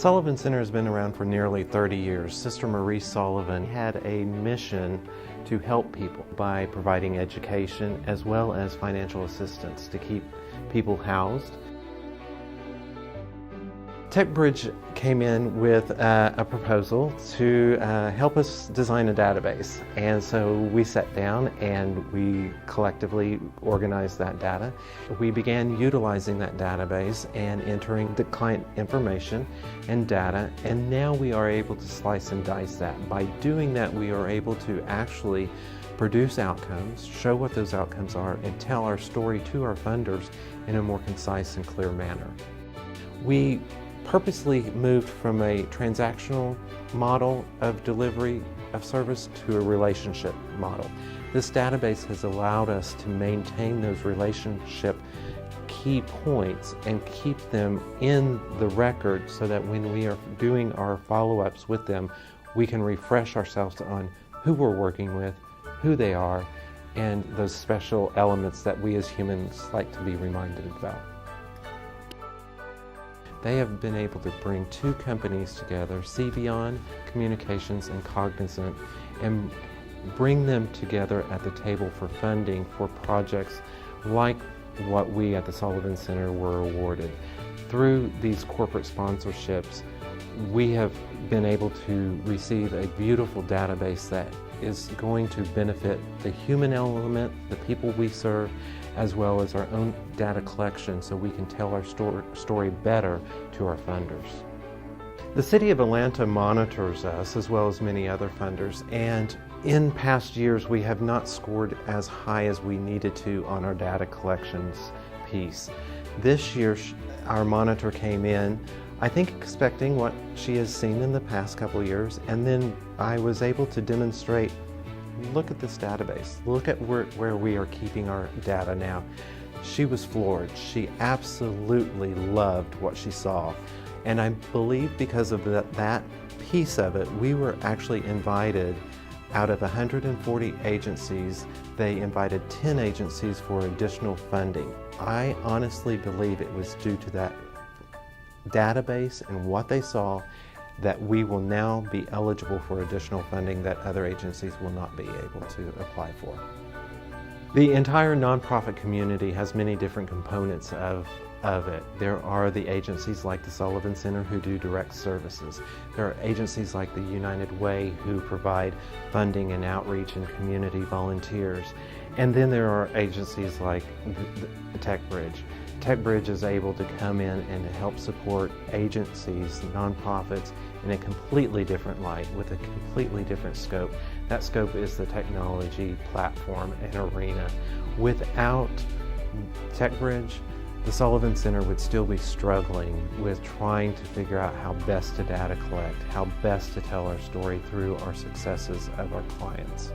Sullivan Center has been around for nearly 30 years. Sister Marie Sullivan had a mission to help people by providing education as well as financial assistance to keep people housed. Techbridge came in with a proposal to help us design a database, and so we sat down and we collectively organized that data. We began utilizing that database and entering the client information and data, and now we are able to slice and dice that. By doing that, we are able to actually produce outcomes, show what those outcomes are, and tell our story to our funders in a more concise and clear manner. We purposely moved from a transactional model of delivery of service to a relationship model. This database has allowed us to maintain those relationship key points and keep them in the record so that when we are doing our follow-ups with them, we can refresh ourselves on who we're working with, who they are, and those special elements that we as humans like to be reminded about. They have been able to bring two companies together, CBEYOND Communications and Cognizant, and bring them together at the table for funding for projects like what we at the Sullivan Center were awarded. Through these corporate sponsorships, we have been able to receive a beautiful database that is going to benefit the human element, the people we serve, as well as our own data collection so we can tell our story better to our funders. The City of Atlanta monitors us as well as many other funders, and in past years we have not scored as high as we needed to on our data collections piece. This year our monitor came in, I think expecting what she has seen in the past couple of years, and then I was able to demonstrate, look at this database, look at where we are keeping our data now. She was floored. She absolutely loved what she saw. And I believe because of that piece of it, we were actually invited out of 140 agencies. They invited 10 agencies for additional funding. I honestly believe it was due to that database and what they saw that we will now be eligible for additional funding that other agencies will not be able to apply for. The entire nonprofit community has many different components of it. There are the agencies like the Sullivan Center who do direct services. There are agencies like the United Way who provide funding and outreach and community volunteers. And then there are agencies like the Techbridge. Techbridge is able to come in and help support agencies, nonprofits, in a completely different light with a completely different scope. That scope is the technology platform and arena. Without Techbridge, the Sullivan Center would still be struggling with trying to figure out how best to data collect, how best to tell our story through our successes of our clients.